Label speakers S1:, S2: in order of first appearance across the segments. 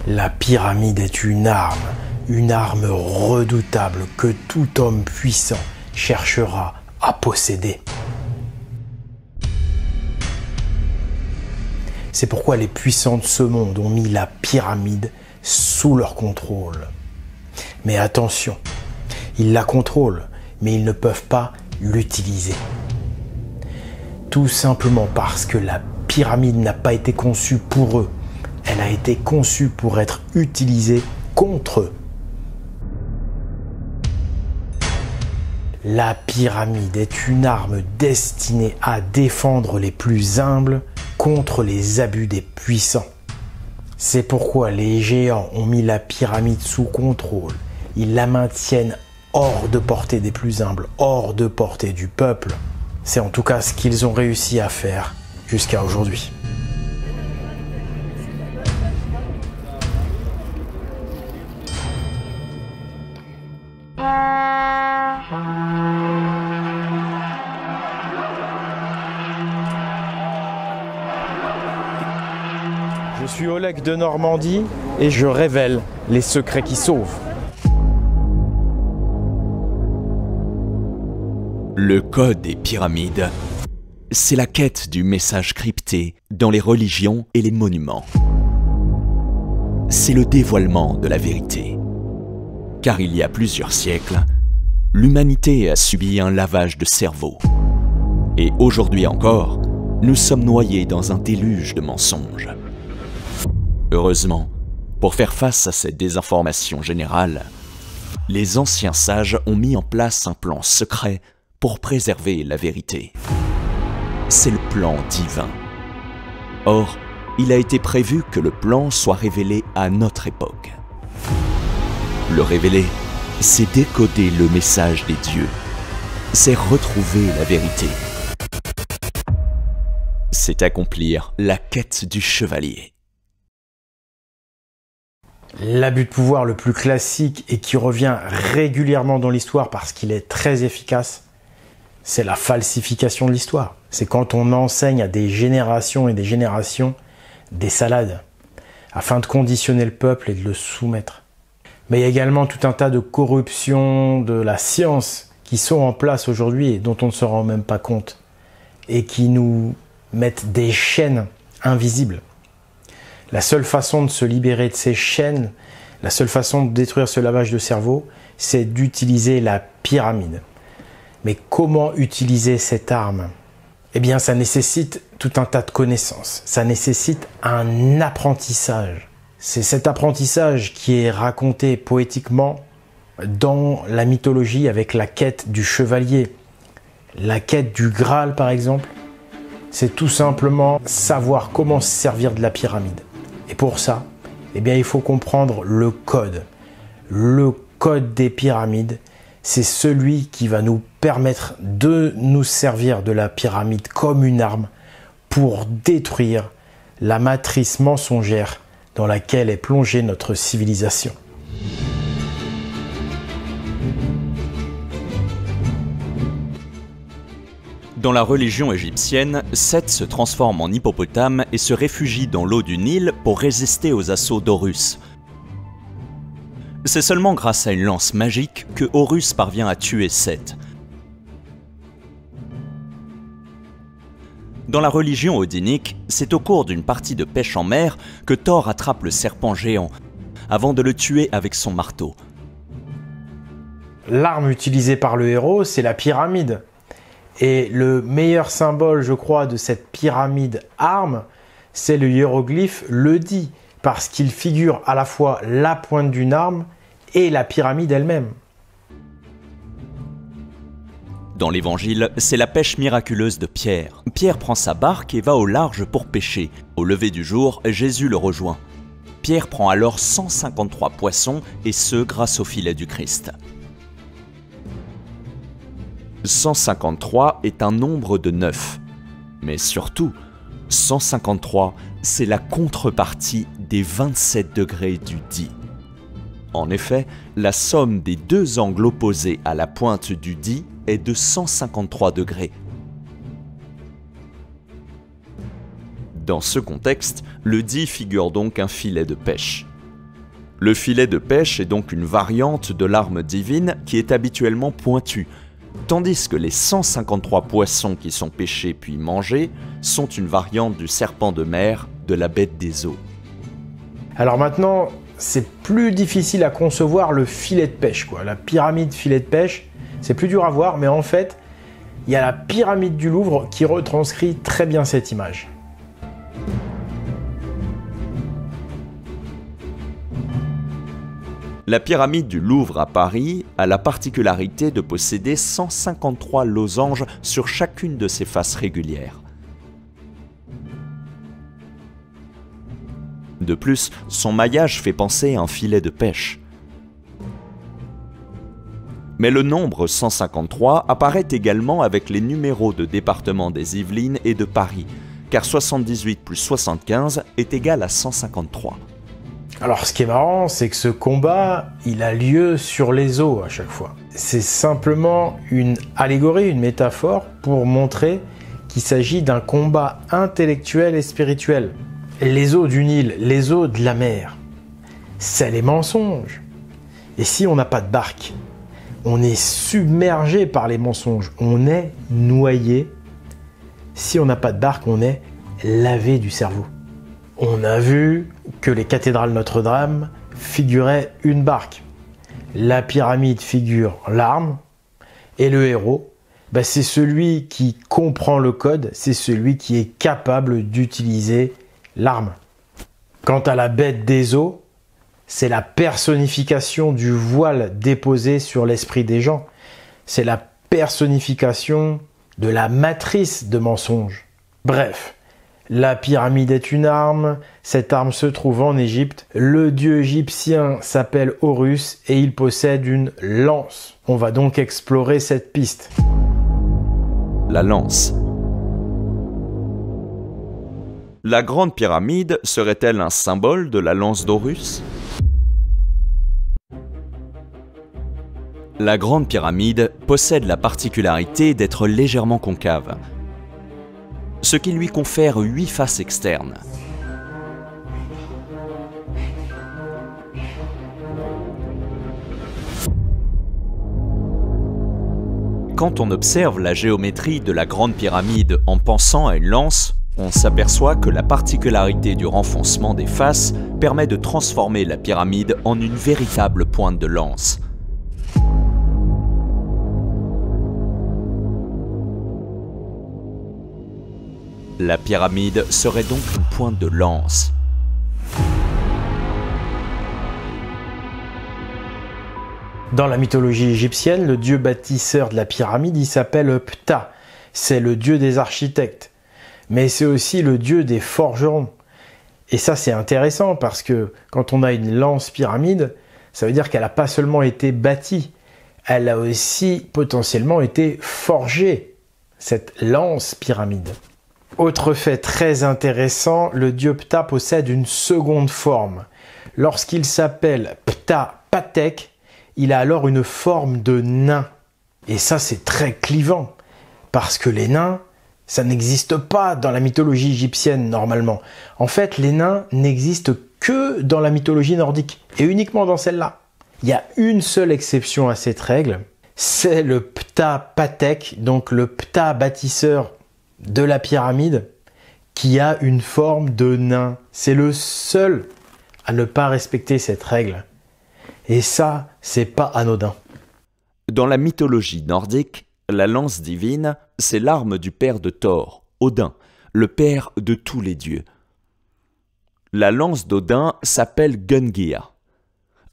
S1: La pyramide est une arme redoutable que tout homme puissant cherchera à posséder. C'est pourquoi les puissants de ce monde ont mis la pyramide sous leur contrôle. Mais attention, ils la contrôlent, mais ils ne peuvent pas l'utiliser. Tout simplement parce que la pyramide n'a pas été conçue pour eux. Elle a été conçue pour être utilisée contre eux. La pyramide est une arme destinée à défendre les plus humbles contre les abus des puissants. C'est pourquoi les géants ont mis la pyramide sous contrôle. Ils la maintiennent hors de portée des plus humbles, hors de portée du peuple. C'est en tout cas ce qu'ils ont réussi à faire jusqu'à aujourd'hui. Je suis Oleg de Normandie et je révèle les secrets qui sauvent.
S2: Le code des pyramides, c'est la quête du message crypté dans les religions et les monuments. C'est le dévoilement de la vérité. Car il y a plusieurs siècles, l'humanité a subi un lavage de cerveau. Et aujourd'hui encore, nous sommes noyés dans un déluge de mensonges. Heureusement, pour faire face à cette désinformation générale, les anciens sages ont mis en place un plan secret pour préserver la vérité. C'est le plan divin. Or, il a été prévu que le plan soit révélé à notre époque. Le révéler, c'est décoder le message des dieux. C'est retrouver la vérité. C'est accomplir la quête du chevalier.
S1: L'abus de pouvoir le plus classique et qui revient régulièrement dans l'histoire parce qu'il est très efficace, c'est la falsification de l'histoire. C'est quand on enseigne à des générations et des générations des salades afin de conditionner le peuple et de le soumettre. Mais il y a également tout un tas de corruptions de la science qui sont en place aujourd'hui et dont on ne se rend même pas compte et qui nous mettent des chaînes invisibles. La seule façon de se libérer de ces chaînes, la seule façon de détruire ce lavage de cerveau, c'est d'utiliser la pyramide. Mais comment utiliser cette arme? Eh bien, ça nécessite tout un tas de connaissances. Ça nécessite un apprentissage. C'est cet apprentissage qui est raconté poétiquement dans la mythologie avec la quête du chevalier. La quête du Graal, par exemple, c'est tout simplement savoir comment se servir de la pyramide. Et pour ça, eh bien, il faut comprendre le code. Le code des pyramides, c'est celui qui va nous permettre de nous servir de la pyramide comme une arme pour détruire la matrice mensongère dans laquelle est plongée notre civilisation.
S2: Dans la religion égyptienne, Seth se transforme en hippopotame et se réfugie dans l'eau du Nil pour résister aux assauts d'Horus. C'est seulement grâce à une lance magique que Horus parvient à tuer Seth. Dans la religion odinique, c'est au cours d'une partie de pêche en mer que Thor attrape le serpent géant, avant de le tuer avec son marteau.
S1: L'arme utilisée par le héros, c'est la pyramide. Et le meilleur symbole, je crois, de cette pyramide arme, c'est le hiéroglyphe Ledi, parce qu'il figure à la fois la pointe d'une arme et la pyramide elle-même.
S2: Dans l'évangile, c'est la pêche miraculeuse de Pierre. Pierre prend sa barque et va au large pour pêcher. Au lever du jour, Jésus le rejoint. Pierre prend alors 153 poissons, et ce grâce au filet du Christ. 153 est un nombre de 9. Mais surtout, 153, c'est la contrepartie des 27 degrés du dí. En effet, la somme des deux angles opposés à la pointe du dí est de 153 degrés. Dans ce contexte, le dí figure donc un filet de pêche. Le filet de pêche est donc une variante de l'arme divine qui est habituellement pointue, tandis que les 153 poissons qui sont pêchés puis mangés sont une variante du serpent de mer de la bête des eaux.
S1: Alors maintenant, c'est plus difficile à concevoir le filet de pêche, quoi. La pyramide filet de pêche, c'est plus dur à voir, mais en fait, il y a la pyramide du Louvre qui retranscrit très bien cette image.
S2: La pyramide du Louvre à Paris a la particularité de posséder 153 losanges sur chacune de ses faces régulières. De plus, son maillage fait penser à un filet de pêche. Mais le nombre 153 apparaît également avec les numéros de département des Yvelines et de Paris, car 78 plus 75 est égal à 153.
S1: Alors ce qui est marrant, c'est que ce combat, il a lieu sur les eaux à chaque fois. C'est simplement une allégorie, une métaphore pour montrer qu'il s'agit d'un combat intellectuel et spirituel. Les eaux du Nil, les eaux de la mer, c'est les mensonges. Et si on n'a pas de barque, on est submergé par les mensonges, on est noyé. Si on n'a pas de barque, on est lavé du cerveau. On a vu que les cathédrales Notre-Dame figuraient une barque. La pyramide figure l'arme et le héros, c'est celui qui comprend le code, c'est celui qui est capable d'utiliser l'arme. Quant à la bête des eaux, c'est la personnification du voile déposé sur l'esprit des gens. C'est la personnification de la matrice de mensonges. Bref, la pyramide est une arme, cette arme se trouve en Égypte. Le dieu égyptien s'appelle Horus et il possède une lance. On va donc explorer cette piste.
S2: La lance. La grande pyramide serait-elle un symbole de la lance d'Horus ? La grande pyramide possède la particularité d'être légèrement concave, ce qui lui confère 8 faces externes. Quand on observe la géométrie de la grande pyramide en pensant à une lance, on s'aperçoit que la particularité du renfoncement des faces permet de transformer la pyramide en une véritable pointe de lance. La pyramide serait donc une pointe de lance.
S1: Dans la mythologie égyptienne, le dieu bâtisseur de la pyramide, il s'appelle Ptah. C'est le dieu des architectes. Mais c'est aussi le dieu des forgerons. Et ça, c'est intéressant parce que quand on a une lance pyramide, ça veut dire qu'elle n'a pas seulement été bâtie, elle a aussi potentiellement été forgée, cette lance pyramide. Autre fait très intéressant, le dieu Ptah possède une seconde forme. Lorsqu'il s'appelle Ptah Patek, il a alors une forme de nain. Et ça, c'est très clivant, parce que les nains, ça n'existe pas dans la mythologie égyptienne normalement. En fait, les nains n'existent que dans la mythologie nordique, et uniquement dans celle-là. Il y a une seule exception à cette règle, c'est le Ptah Patek, donc le Ptah bâtisseur de la pyramide, qui a une forme de nain. C'est le seul à ne pas respecter cette règle. Et ça, c'est pas anodin.
S2: Dans la mythologie nordique, la lance divine, c'est l'arme du père de Thor, Odin, le père de tous les dieux. La lance d'Odin s'appelle Gungnir.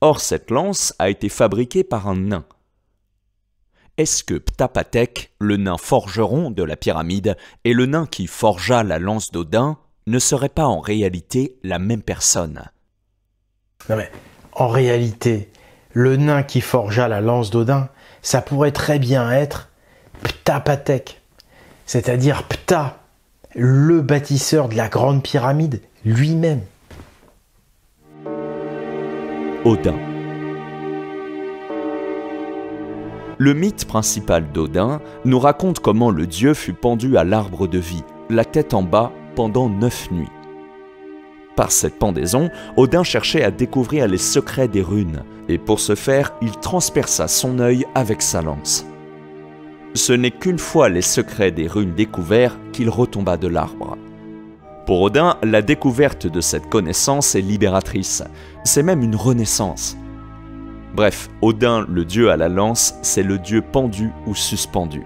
S2: Or, cette lance a été fabriquée par un nain. Est-ce que Ptah Patek, le nain forgeron de la pyramide, et le nain qui forgea la lance d'Odin ne seraient pas en réalité la même personne?
S1: Non mais, en réalité, le nain qui forgea la lance d'Odin, ça pourrait très bien être Ptah Patek, c'est-à-dire Ptah, le bâtisseur de la grande pyramide lui-même.
S2: Odin. Le mythe principal d'Odin nous raconte comment le dieu fut pendu à l'arbre de vie, la tête en bas, pendant 9 nuits. Par cette pendaison, Odin cherchait à découvrir les secrets des runes, et pour ce faire, il transperça son œil avec sa lance. Ce n'est qu'une fois les secrets des runes découverts qu'il retomba de l'arbre. Pour Odin, la découverte de cette connaissance est libératrice, c'est même une renaissance. Bref, Odin, le dieu à la lance, c'est le dieu pendu ou suspendu.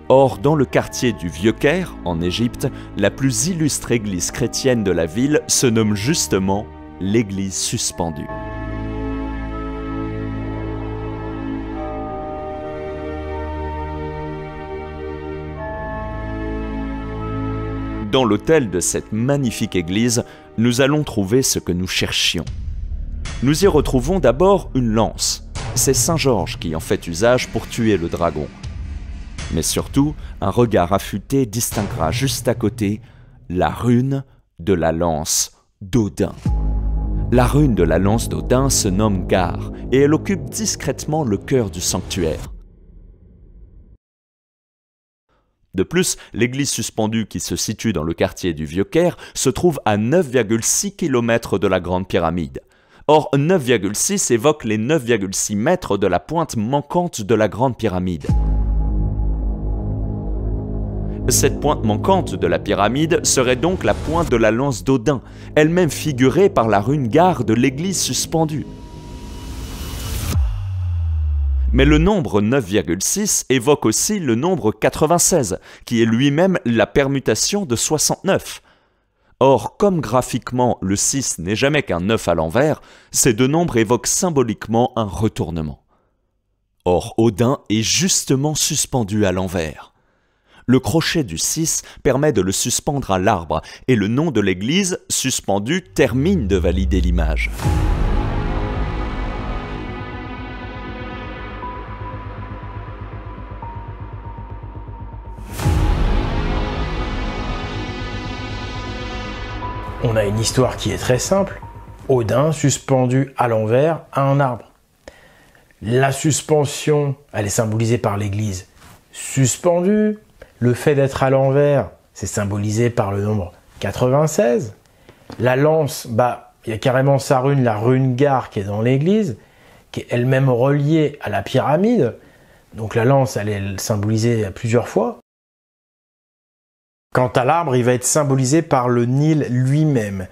S2: Or, dans le quartier du Vieux-Caire, en Égypte, la plus illustre église chrétienne de la ville se nomme justement l'église suspendue. Dans l'autel de cette magnifique église, nous allons trouver ce que nous cherchions. Nous y retrouvons d'abord une lance. C'est Saint Georges qui en fait usage pour tuer le dragon. Mais surtout, un regard affûté distinguera juste à côté la rune de la lance d'Odin. La rune de la lance d'Odin se nomme Gar et elle occupe discrètement le cœur du sanctuaire. De plus, l'église suspendue qui se situe dans le quartier du Vieux-Caire se trouve à 9,6 km de la Grande Pyramide. Or, 9,6 évoque les 9,6 mètres de la pointe manquante de la Grande Pyramide. Cette pointe manquante de la pyramide serait donc la pointe de la lance d'Odin, elle-même figurée par la rune Gar de l'église suspendue. Mais le nombre 9,6 évoque aussi le nombre 96, qui est lui-même la permutation de 69. Or, comme graphiquement le 6 n'est jamais qu'un 9 à l'envers, ces deux nombres évoquent symboliquement un retournement. Or, Odin est justement suspendu à l'envers. Le crochet du 6 permet de le suspendre à l'arbre, et le nom de l'église, suspendu, termine de valider l'image.
S1: On a une histoire qui est très simple. Odin suspendu à l'envers à un arbre. La suspension, elle est symbolisée par l'église suspendue. Le fait d'être à l'envers, c'est symbolisé par le nombre 96. La lance, il y a carrément sa rune, la rune Gar qui est dans l'église, qui est elle-même reliée à la pyramide. Donc la lance, elle est symbolisée plusieurs fois. Quant à l'arbre, il va être symbolisé par le Nil lui-même.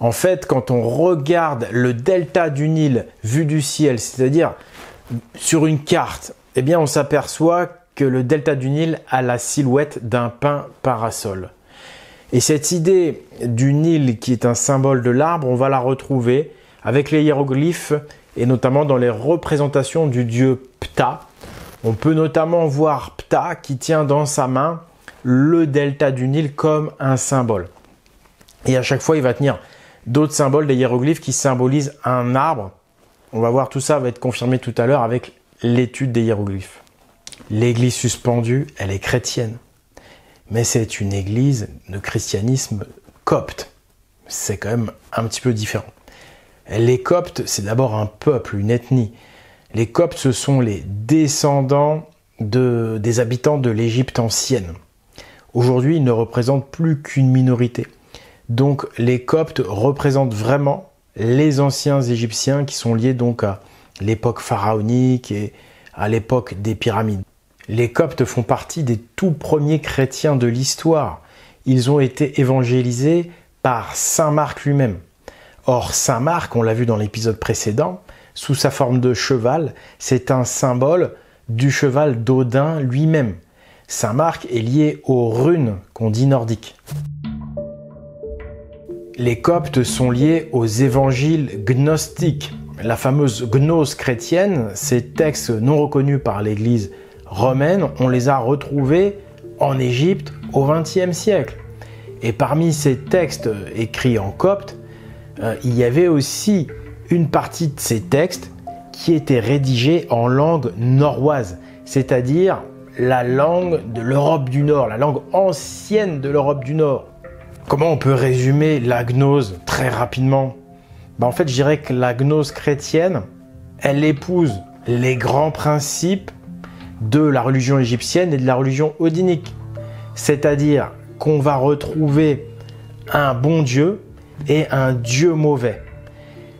S1: En fait, quand on regarde le delta du Nil vu du ciel, c'est-à-dire sur une carte, eh bien on s'aperçoit que le delta du Nil a la silhouette d'un pin parasol. Et cette idée du Nil qui est un symbole de l'arbre, on va la retrouver avec les hiéroglyphes et notamment dans les représentations du dieu Ptah. On peut notamment voir Ptah qui tient dans sa main le delta du Nil comme un symbole. Et à chaque fois, il va tenir d'autres symboles, des hiéroglyphes qui symbolisent un arbre. On va voir tout ça va être confirmé tout à l'heure avec l'étude des hiéroglyphes. L'église suspendue, elle est chrétienne. Mais c'est une église de christianisme copte. C'est quand même un petit peu différent. Les Coptes, c'est d'abord un peuple, une ethnie. Les Coptes, ce sont les descendants des habitants de l'Égypte ancienne. Aujourd'hui, ils ne représentent plus qu'une minorité. Donc, les Coptes représentent vraiment les anciens Égyptiens qui sont liés donc à l'époque pharaonique et à l'époque des pyramides. Les Coptes font partie des tout premiers chrétiens de l'histoire. Ils ont été évangélisés par Saint Marc lui-même. Or, Saint Marc, on l'a vu dans l'épisode précédent, sous sa forme de cheval, c'est un symbole du cheval d'Odin lui-même. Saint Marc est lié aux runes qu'on dit nordiques. Les Coptes sont liés aux évangiles gnostiques. La fameuse gnose chrétienne, ces textes non reconnus par l'Église romaine, on les a retrouvés en Égypte au XXe siècle. Et parmi ces textes écrits en copte, il y avait aussi une partie de ces textes qui était rédigée en langue norroise, c'est-à-dire la langue de l'Europe du Nord, la langue ancienne de l'Europe du Nord. Comment on peut résumer la gnose très rapidement ? En fait, je dirais que la gnose chrétienne, elle épouse les grands principes de la religion égyptienne et de la religion odinique. C'est-à-dire qu'on va retrouver un bon Dieu est un dieu mauvais.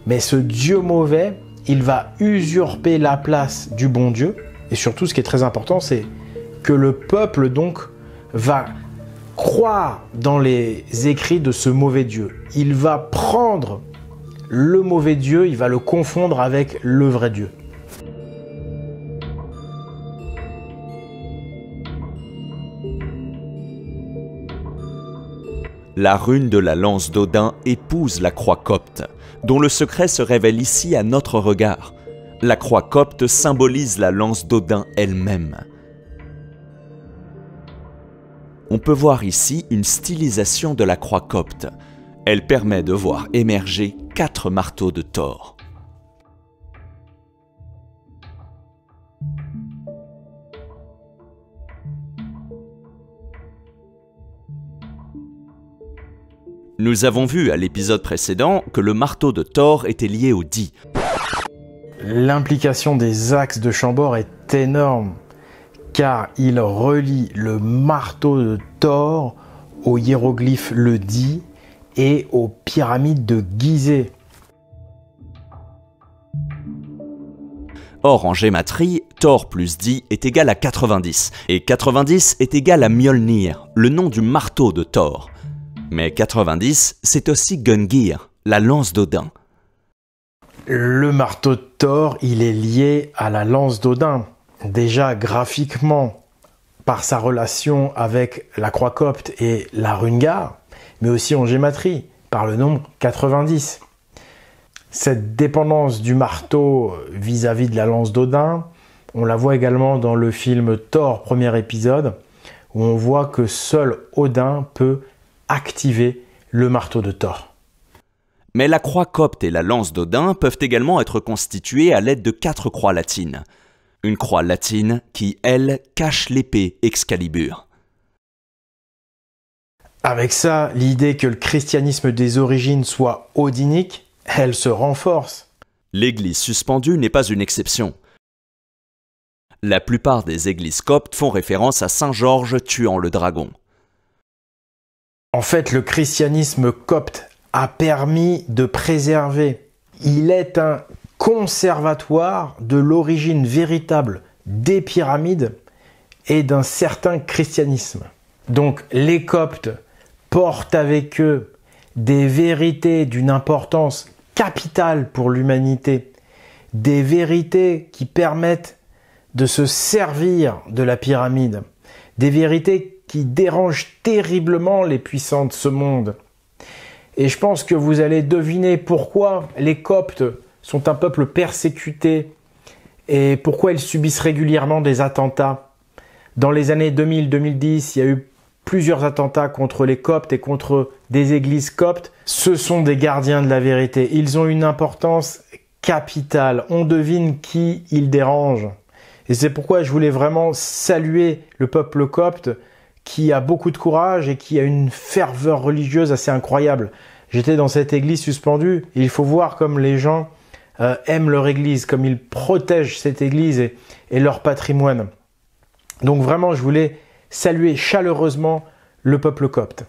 S1: Mais ce dieu mauvais, il va usurper la place du bon Dieu. Et surtout, ce qui est très important, c'est que le peuple donc va croire dans les écrits de ce mauvais Dieu. Il va prendre le mauvais Dieu, il va le confondre avec le vrai Dieu.
S2: La rune de la lance d'Odin épouse la croix copte, dont le secret se révèle ici à notre regard. La croix copte symbolise la lance d'Odin elle-même. On peut voir ici une stylisation de la croix copte. Elle permet de voir émerger 4 marteaux de Thor. Nous avons vu à l'épisode précédent que le marteau de Thor était lié au Di.
S1: L'implication des axes de Chambord est énorme, car il relie le marteau de Thor au hiéroglyphe le Di et aux pyramides de Gizeh.
S2: Or, en gématrie, Thor plus Di est égal à 90, et 90 est égal à Mjolnir, le nom du marteau de Thor. Mais 90, c'est aussi Gungnir, la lance d'Odin.
S1: Le marteau de Thor, il est lié à la lance d'Odin. Déjà graphiquement, par sa relation avec la croix copte et la Rungar, mais aussi en gématrie, par le nombre 90. Cette dépendance du marteau vis-à-vis de la lance d'Odin, on la voit également dans le film Thor, premier épisode, où on voit que seul Odin peut activer le marteau de Thor.
S2: Mais la croix copte et la lance d'Odin peuvent également être constituées à l'aide de 4 croix latines. Une croix latine qui, elle, cache l'épée Excalibur.
S1: Avec ça, l'idée que le christianisme des origines soit odinique, elle se renforce.
S2: L'église suspendue n'est pas une exception. La plupart des églises coptes font référence à Saint Georges tuant le dragon.
S1: En fait, le christianisme copte a permis de préserver. Il est un conservatoire de l'origine véritable des pyramides et d'un certain christianisme. Donc, les coptes portent avec eux des vérités d'une importance capitale pour l'humanité, des vérités qui permettent de se servir de la pyramide, des vérités qui dérangent terriblement les puissants de ce monde. Et je pense que vous allez deviner pourquoi les Coptes sont un peuple persécuté et pourquoi ils subissent régulièrement des attentats. Dans les années 2000-2010, il y a eu plusieurs attentats contre les Coptes et contre des églises coptes. Ce sont des gardiens de la vérité. Ils ont une importance capitale. On devine qui ils dérangent. Et c'est pourquoi je voulais vraiment saluer le peuple copte qui a beaucoup de courage et qui a une ferveur religieuse assez incroyable. J'étais dans cette église suspendue et il faut voir comme les gens aiment leur église, comme ils protègent cette église et leur patrimoine. Donc vraiment, je voulais saluer chaleureusement le peuple copte.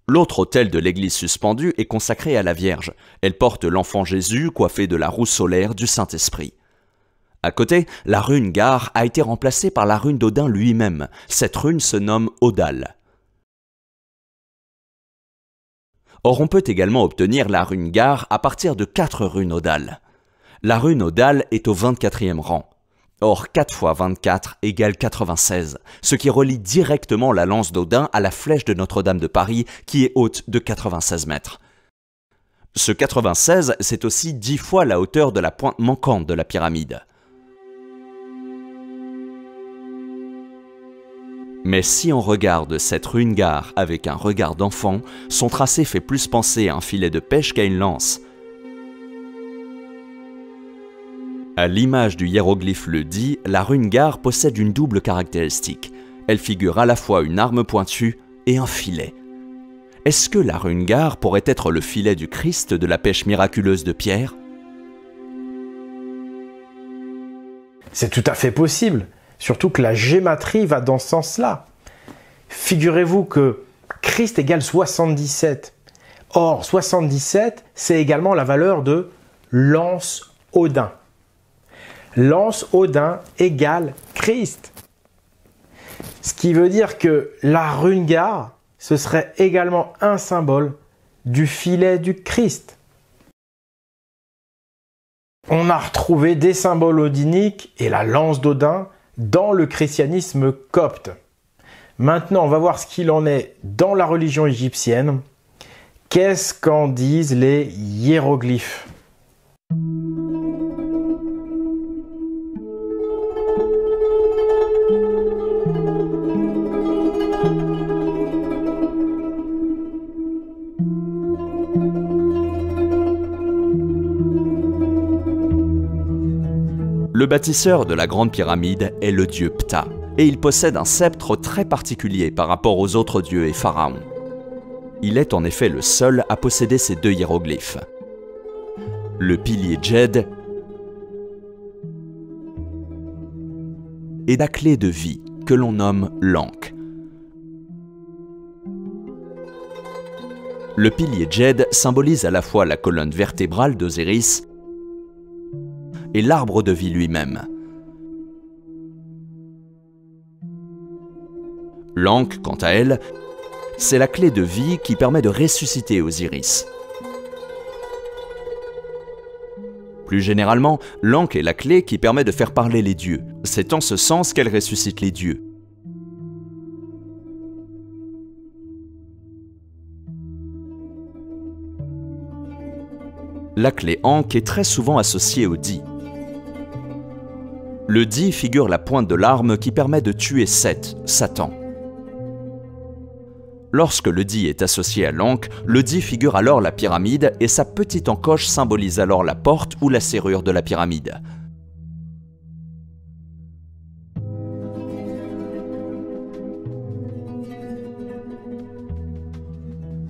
S2: L'autre autel de l'église suspendue est consacré à la Vierge. Elle porte l'enfant Jésus coiffé de la roue solaire du Saint-Esprit. À côté, la rune Gar a été remplacée par la rune d'Odin lui-même. Cette rune se nomme Odal. Or, on peut également obtenir la rune Gar à partir de 4 runes Odal. La rune Odal est au 24e rang. Or, 4 fois 24 égale 96, ce qui relie directement la lance d'Odin à la flèche de Notre-Dame de Paris, qui est haute de 96 mètres. Ce 96, c'est aussi 10 fois la hauteur de la pointe manquante de la pyramide. Mais si on regarde cette rune Gar avec un regard d'enfant, son tracé fait plus penser à un filet de pêche qu'à une lance. À l'image du hiéroglyphe le Di, la rune Gar possède une double caractéristique. Elle figure à la fois une arme pointue et un filet. Est-ce que la rune Gar pourrait être le filet du Christ de la pêche miraculeuse de Pierre?
S1: C'est tout à fait possible. Surtout que la gématrie va dans ce sens-là. Figurez-vous que Christ égale 77. Or, 77, c'est également la valeur de lance Odin. Lance Odin égale Christ. Ce qui veut dire que la Rungar, ce serait également un symbole du filet du Christ. On a retrouvé des symboles odiniques et la lance d'Odin dans le christianisme copte. Maintenant, on va voir ce qu'il en est dans la religion égyptienne. Qu'est-ce qu'en disent les hiéroglyphes ?
S2: Le bâtisseur de la Grande Pyramide est le dieu Ptah, et il possède un sceptre très particulier par rapport aux autres dieux et pharaons. Il est en effet le seul à posséder ces deux hiéroglyphes. Le pilier Djed et la clé de vie que l'on nomme l'Ankh. Le pilier Djed symbolise à la fois la colonne vertébrale d'Osiris et l'arbre de vie lui-même. L'Ankh, quant à elle, c'est la clé de vie qui permet de ressusciter Osiris. Plus généralement, l'Ankh est la clé qui permet de faire parler les dieux. C'est en ce sens qu'elle ressuscite les dieux. La clé Ankh est très souvent associée au Di. Le Di figure la pointe de l'arme qui permet de tuer Seth, Satan. Lorsque le Di est associé à l'Ankh, le Di figure alors la pyramide et sa petite encoche symbolise alors la porte ou la serrure de la pyramide.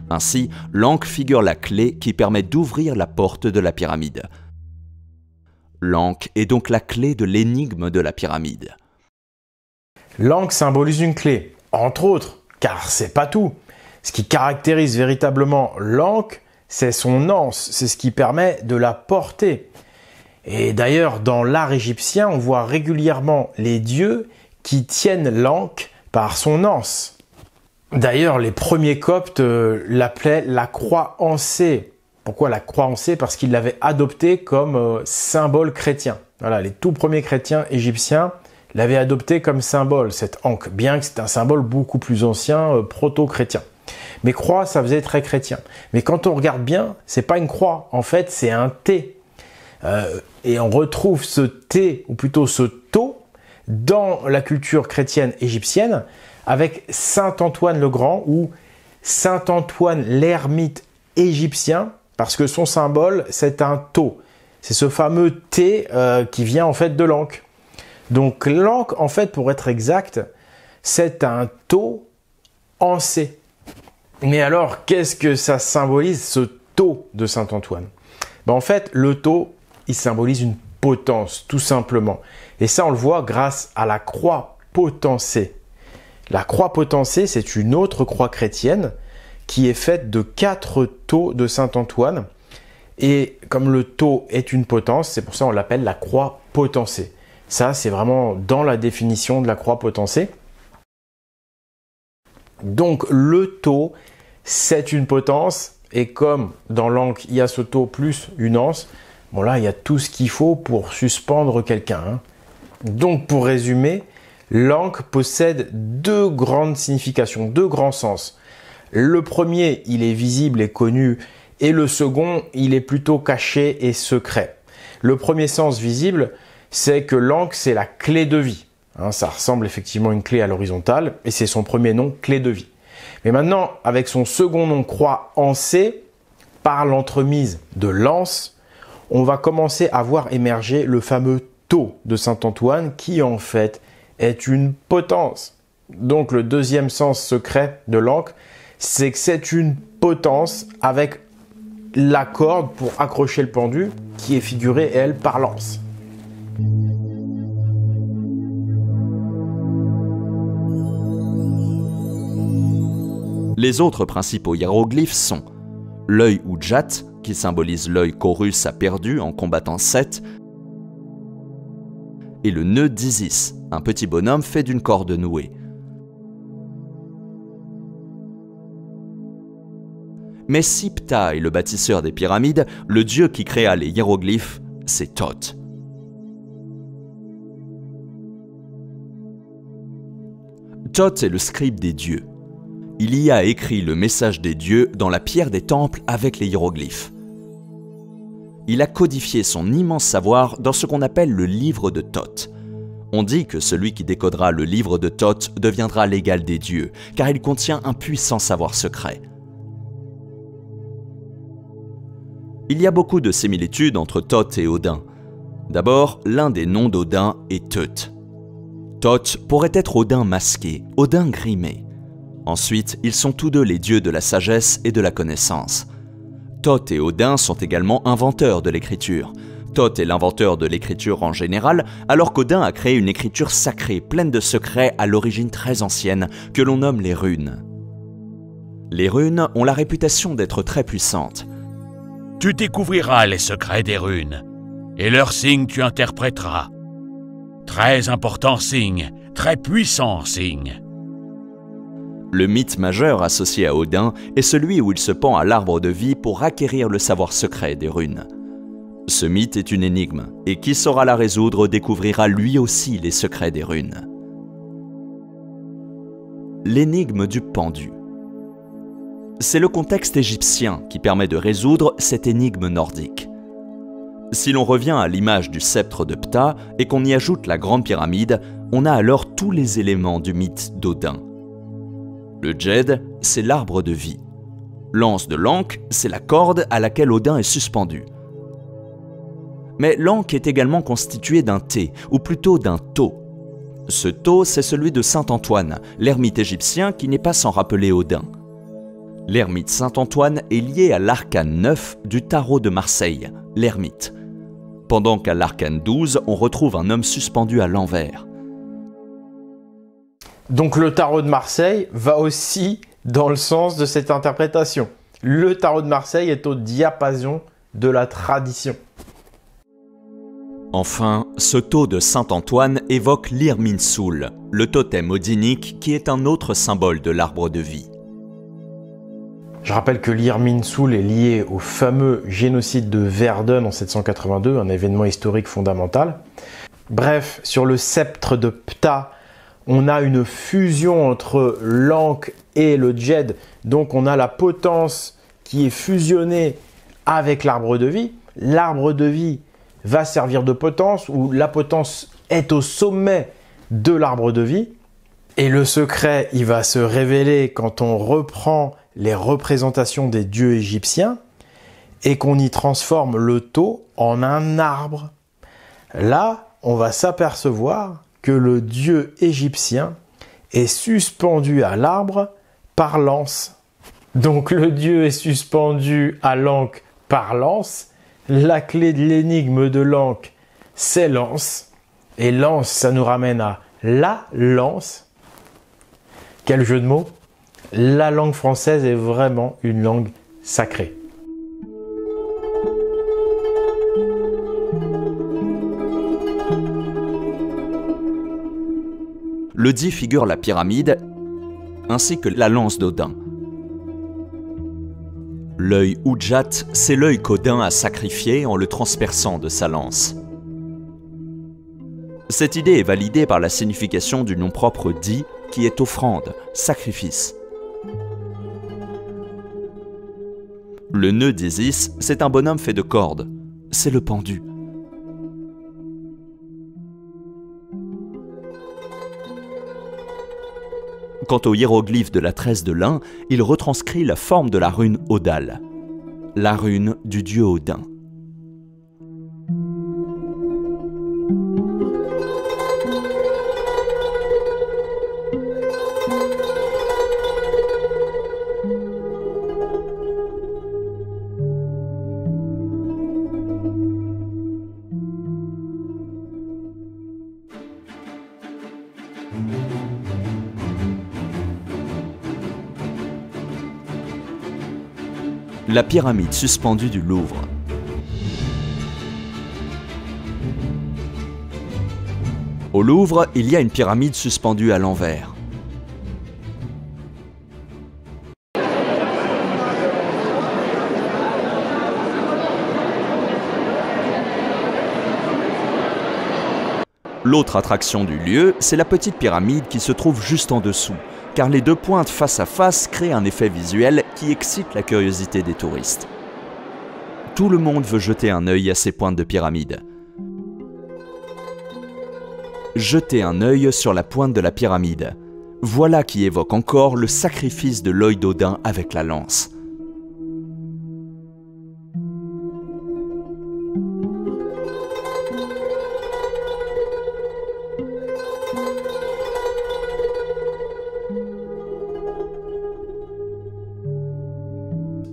S2: Ainsi, l'Ankh figure la clé qui permet d'ouvrir la porte de la pyramide. L'Ankh est donc la clé de l'énigme de la pyramide.
S1: L'Ankh symbolise une clé, entre autres, car c'est pas tout. Ce qui caractérise véritablement l'Ankh, c'est son anse, c'est ce qui permet de la porter. Et d'ailleurs, dans l'art égyptien, on voit régulièrement les dieux qui tiennent l'Ankh par son anse. D'ailleurs, les premiers coptes l'appelaient la croix ancée. Pourquoi la croix ancée ? Parce qu'ils l'avaient adoptée comme symbole chrétien. Voilà, les tout premiers chrétiens égyptiens l'avaient adopté comme symbole, cette Ankh, bien que c'est un symbole beaucoup plus ancien, proto-chrétien. Mais croix, ça faisait très chrétien. Mais quand on regarde bien, c'est pas une croix, en fait, c'est un T. Et on retrouve ce T, ou plutôt ce tau, dans la culture chrétienne égyptienne, avec Saint Antoine le Grand, ou Saint Antoine l'ermite égyptien, parce que son symbole, c'est un tau. C'est ce fameux T qui vient en fait de l'Ankh. Donc l'Ankh, en fait, pour être exact, c'est un tau ancé. Mais alors, qu'est-ce que ça symbolise, ce tau de Saint Antoine ? Ben, en fait, le tau, il symbolise une potence, tout simplement. Et ça, on le voit grâce à la croix potencée. La croix potencée, c'est une autre croix chrétienne qui est faite de 4 taux de Saint Antoine. Et comme le tau est une potence, c'est pour ça qu'on l'appelle la croix potencée. Ça, c'est vraiment dans la définition de la croix potencée. Donc, le tau, c'est une potence. Et comme dans l'Ankh, il y a ce tau plus une anse, bon là, il y a tout ce qu'il faut pour suspendre quelqu'un. Hein. Donc, pour résumer, l'Ankh possède 2 grandes significations, 2 grands sens. Le premier, il est visible et connu, et le second, il est plutôt caché et secret. Le premier sens visible, c'est que l'Ankh, c'est la clé de vie. Hein, ça ressemble effectivement à une clé à l'horizontale, et c'est son premier nom, clé de vie. Mais maintenant, avec son second nom, croix ancée, par l'entremise de l'anse, on va commencer à voir émerger le fameux tau de Saint Antoine, qui en fait est une potence. Donc le deuxième sens secret de l'Ankh, c'est que c'est une potence avec la corde pour accrocher le pendu, qui est figurée, elle, par l'anse.
S2: Les autres principaux hiéroglyphes sont l'œil Ujat, qui symbolise l'œil qu'Horus a perdu en combattant Seth, et le nœud d'Isis, un petit bonhomme fait d'une corde nouée. Mais si Ptah est le bâtisseur des pyramides, le dieu qui créa les hiéroglyphes, c'est Thoth. Thoth est le scribe des dieux. Il y a écrit le message des dieux dans la pierre des temples avec les hiéroglyphes. Il a codifié son immense savoir dans ce qu'on appelle le livre de Thoth. On dit que celui qui décodera le livre de Thoth deviendra l'égal des dieux, car il contient un puissant savoir secret. Il y a beaucoup de similitudes entre Thoth et Odin. D'abord, l'un des noms d'Odin est Thoth. Thoth pourrait être Odin masqué, Odin grimé. Ensuite, ils sont tous deux les dieux de la sagesse et de la connaissance. Thoth et Odin sont également inventeurs de l'écriture. Thoth est l'inventeur de l'écriture en général, alors qu'Odin a créé une écriture sacrée, pleine de secrets à l'origine très ancienne, que l'on nomme les runes. Les runes ont la réputation d'être très puissantes.
S3: Tu découvriras les secrets des runes, et leurs signes tu interpréteras. Très important signe, très puissant signe.
S2: Le mythe majeur associé à Odin est celui où il se pend à l'arbre de vie pour acquérir le savoir secret des runes. Ce mythe est une énigme, et qui saura la résoudre découvrira lui aussi les secrets des runes. L'énigme du pendu. C'est le contexte égyptien qui permet de résoudre cette énigme nordique. Si l'on revient à l'image du sceptre de Ptah et qu'on y ajoute la grande pyramide, on a alors tous les éléments du mythe d'Odin. Le djed, c'est l'arbre de vie. L'anse de l'Ankh, c'est la corde à laquelle Odin est suspendu. Mais l'Ankh est également constitué d'un thé, ou plutôt d'un tau. Ce tau, c'est celui de Saint Antoine, l'ermite égyptien qui n'est pas sans rappeler Odin. L'ermite Saint-Antoine est lié à l'arcane 9 du tarot de Marseille, l'ermite, pendant qu'à l'arcane 12, on retrouve un homme suspendu à l'envers.
S1: Donc le tarot de Marseille va aussi dans le sens de cette interprétation. Le tarot de Marseille est au diapason de la tradition.
S2: Enfin, ce tau de Saint-Antoine évoque l'Irminsul, le totem odinique qui est un autre symbole de l'arbre de vie.
S1: Je rappelle que l'Irminsul est lié au fameux génocide de Verdun en 782, un événement historique fondamental. Bref, sur le sceptre de Ptah, on a une fusion entre l'Ankh et le djed, donc on a la potence qui est fusionnée avec l'arbre de vie. L'arbre de vie va servir de potence, où la potence est au sommet de l'arbre de vie. Et le secret, il va se révéler quand on reprend les représentations des dieux égyptiens et qu'on y transforme le tau en un arbre. Là, on va s'apercevoir que le dieu égyptien est suspendu à l'arbre par l'anse. Donc le dieu est suspendu à l'Ankh par l'anse. La clé de l'énigme de l'Ankh, c'est l'anse. Et l'anse, ça nous ramène à la lance. Quel jeu de mots! La langue française est vraiment une langue sacrée.
S2: Le dit figure la pyramide, ainsi que la lance d'Odin. L'œil Ujat, c'est l'œil qu'Odin a sacrifié en le transperçant de sa lance. Cette idée est validée par la signification du nom propre dit, qui est offrande, sacrifice. Le nœud d'Isis, c'est un bonhomme fait de cordes. C'est le pendu. Quant au hiéroglyphe de la tresse de lin, il retranscrit la forme de la rune Odal, la rune du dieu Odin. la pyramide suspendue du Louvre. Au Louvre, il y a une pyramide suspendue à l'envers. L'autre attraction du lieu, c'est la petite pyramide qui se trouve juste en dessous, car les deux pointes face à face créent un effet visuel qui excite la curiosité des touristes. Tout le monde veut jeter un œil à ces pointes de pyramide. Jeter un œil sur la pointe de la pyramide. Voilà qui évoque encore le sacrifice de l'œil d'Odin avec la lance.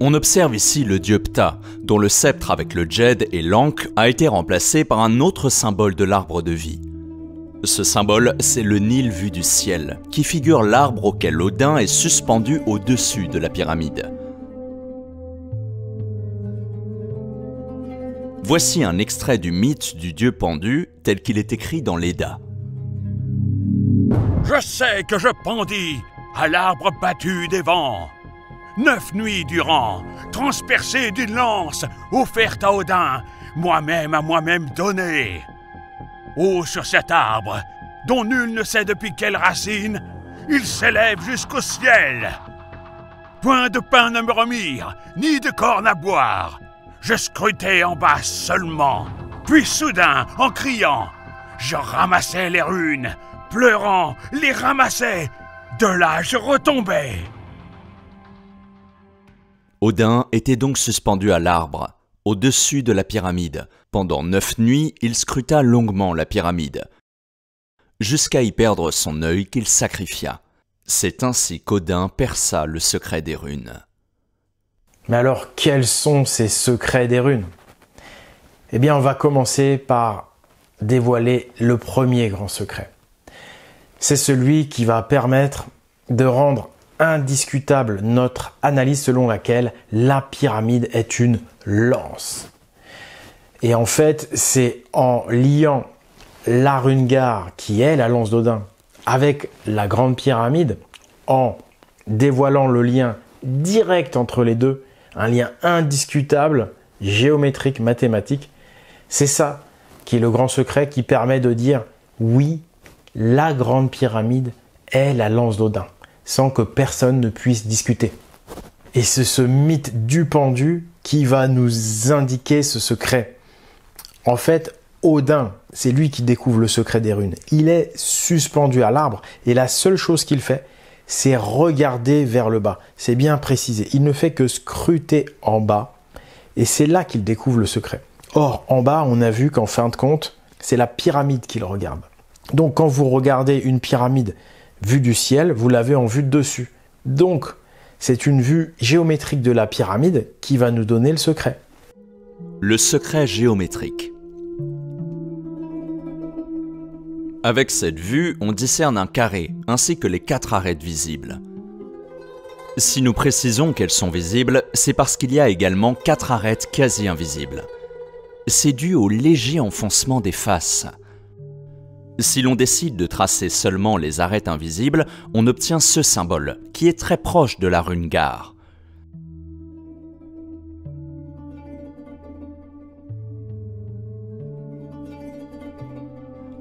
S2: On observe ici le dieu Ptah, dont le sceptre avec le djed et l'ankh a été remplacé par un autre symbole de l'arbre de vie. Ce symbole, c'est le Nil vu du ciel, qui figure l'arbre auquel Odin est suspendu au-dessus de la pyramide. Voici un extrait du mythe du dieu pendu tel qu'il est écrit dans l'Edda.
S3: Je sais que je pendis à l'arbre battu des vents. 9 nuits durant, transpercé d'une lance, offerte à Odin, moi-même à moi-même donnée. Haut sur cet arbre, dont nul ne sait depuis quelle racine, il s'élève jusqu'au ciel. Point de pain ne me remirent, ni de corne à boire. Je scrutais en bas seulement, puis soudain, en criant, je ramassais les runes, pleurant, les ramassais, de là je retombais.
S2: Odin était donc suspendu à l'arbre, au-dessus de la pyramide. Pendant 9 nuits, il scruta longuement la pyramide, jusqu'à y perdre son œil qu'il sacrifia. C'est ainsi qu'Odin perça le secret des runes.
S1: Mais alors, quels sont ces secrets des runes? Eh bien, on va commencer par dévoiler le premier grand secret. C'est celui qui va permettre de rendre indiscutable notre analyse selon laquelle la pyramide est une lance. Et en fait, c'est en liant la Rungar, qui est la lance d'Odin, avec la grande pyramide, en dévoilant le lien direct entre les deux, un lien indiscutable, géométrique, mathématique, c'est ça qui est le grand secret qui permet de dire oui, la grande pyramide est la lance d'Odin, sans que personne ne puisse discuter. Et c'est ce mythe du pendu qui va nous indiquer ce secret. En fait, Odin, c'est lui qui découvre le secret des runes. Il est suspendu à l'arbre et la seule chose qu'il fait, c'est regarder vers le bas. C'est bien précisé. Il ne fait que scruter en bas et c'est là qu'il découvre le secret. Or, en bas, on a vu qu'en fin de compte, c'est la pyramide qu'il regarde. Donc, quand vous regardez une pyramide vue du ciel, vous l'avez en vue de dessus. Donc, c'est une vue géométrique de la pyramide qui va nous donner le secret.
S2: Le secret géométrique. Avec cette vue, on discerne un carré, ainsi que les 4 arêtes visibles. Si nous précisons qu'elles sont visibles, c'est parce qu'il y a également 4 arêtes quasi invisibles. C'est dû au léger enfoncement des faces. Si l'on décide de tracer seulement les arêtes invisibles, on obtient ce symbole, qui est très proche de la Rungar.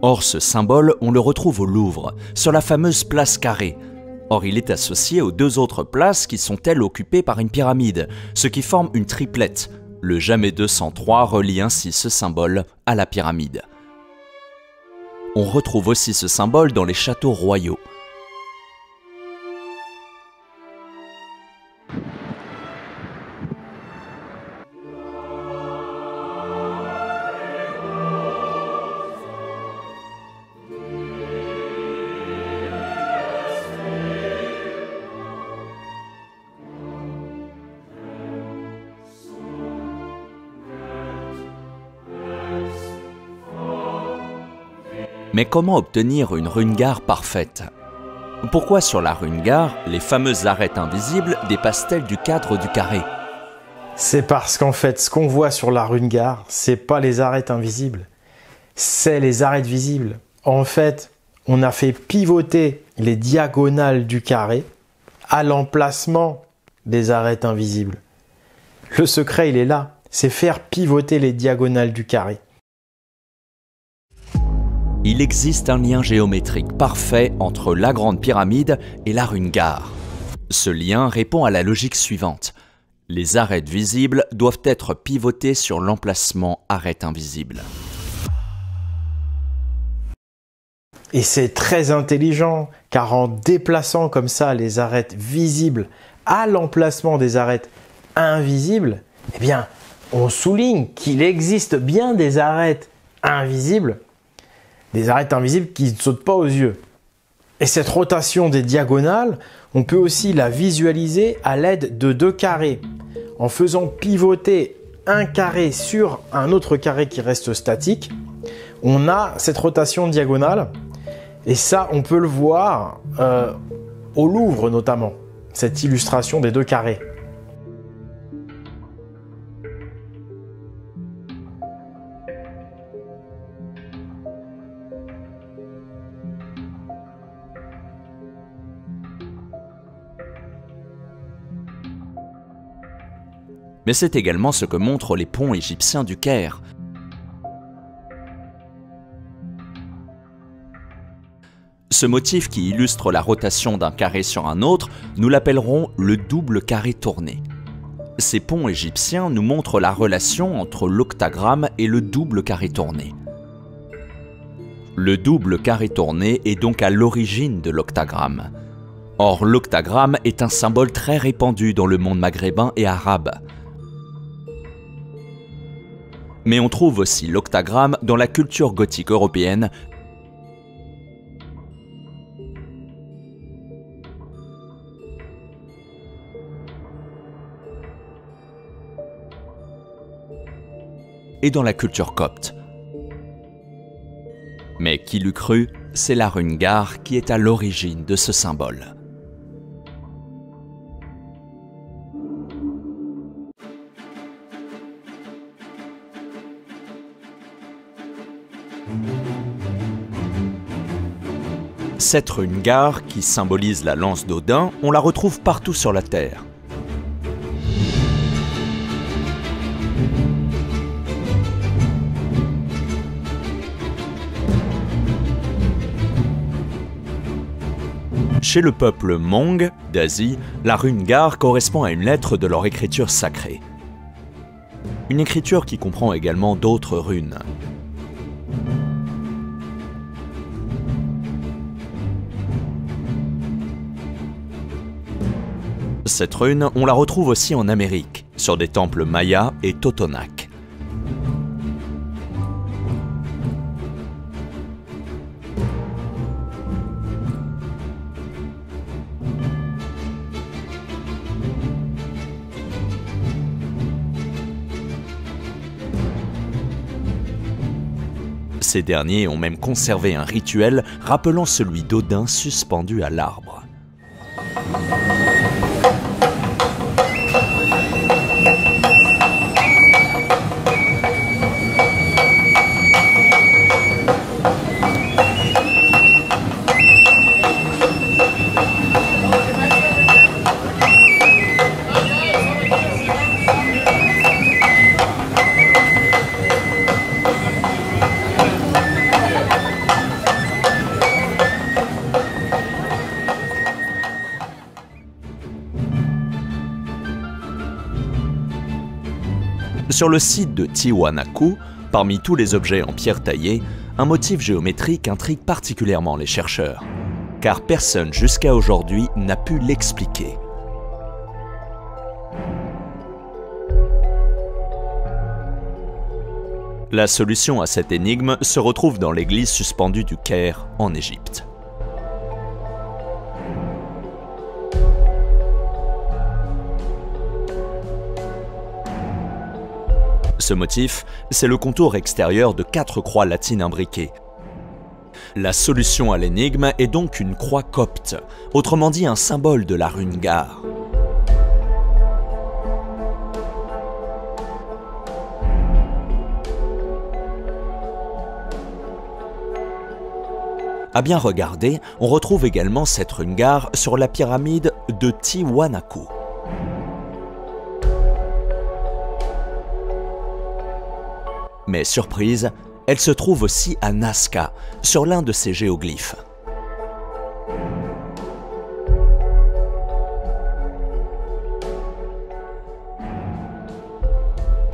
S2: Or, ce symbole, on le retrouve au Louvre, sur la fameuse place carrée. Or, il est associé aux 2 autres places qui sont elles occupées par une pyramide, ce qui forme une triplette. Le Jamé 203 relie ainsi ce symbole à la pyramide. On retrouve aussi ce symbole dans les châteaux royaux. Mais comment obtenir une Rungar parfaite? Pourquoi sur la Rungar, les fameuses arêtes invisibles dépassent-elles du cadre du carré?
S1: C'est parce qu'en fait, ce qu'on voit sur la rune Gar, c'est pas les arêtes invisibles, c'est les arêtes visibles. En fait, on a fait pivoter les diagonales du carré à l'emplacement des arêtes invisibles. Le secret, il est là, c'est faire pivoter les diagonales du carré.
S2: Il existe un lien géométrique parfait entre la Grande Pyramide et la rune Gar. Ce lien répond à la logique suivante. Les arêtes visibles doivent être pivotées sur l'emplacement arête invisible.
S1: Et c'est très intelligent, car en déplaçant comme ça les arêtes visibles à l'emplacement des arêtes invisibles, eh bien, on souligne qu'il existe bien des arêtes invisibles qui ne sautent pas aux yeux. Et cette rotation des diagonales, on peut aussi la visualiser à l'aide de deux carrés. En faisant pivoter un carré sur un autre carré qui reste statique, on a cette rotation diagonale. Et ça, on peut le voir au Louvre notamment, cette illustration des deux carrés.
S2: Mais c'est également ce que montrent les ponts égyptiens du Caire. Ce motif qui illustre la rotation d'un carré sur un autre, nous l'appellerons le double carré tourné. Ces ponts égyptiens nous montrent la relation entre l'octagramme et le double carré tourné. Le double carré tourné est donc à l'origine de l'octagramme. Or, l'octagramme est un symbole très répandu dans le monde maghrébin et arabe. Mais on trouve aussi l'octagramme dans la culture gothique européenne, et dans la culture copte. Mais qui l'eût cru, c'est la rune Gar qui est à l'origine de ce symbole. Cette rune Gar, qui symbolise la lance d'Odin, on la retrouve partout sur la Terre. Chez le peuple Hmong d'Asie, la rune Gar correspond à une lettre de leur écriture sacrée. Une écriture qui comprend également d'autres runes. Cette rune, on la retrouve aussi en Amérique, sur des temples mayas et totonacs. Ces derniers ont même conservé un rituel rappelant celui d'Odin suspendu à l'arbre. Sur le site de Tiwanaku, parmi tous les objets en pierre taillée, un motif géométrique intrigue particulièrement les chercheurs, car personne jusqu'à aujourd'hui n'a pu l'expliquer. La solution à cette énigme se retrouve dans l'église suspendue du Caire, en Égypte. Ce motif, c'est le contour extérieur de 4 croix latines imbriquées. La solution à l'énigme est donc une croix copte, autrement dit un symbole de la rune Gar. À bien regarder, on retrouve également cette rune-gare sur la pyramide de Tiwanaku. Mais surprise, elle se trouve aussi à Nazca, sur l'un de ces géoglyphes.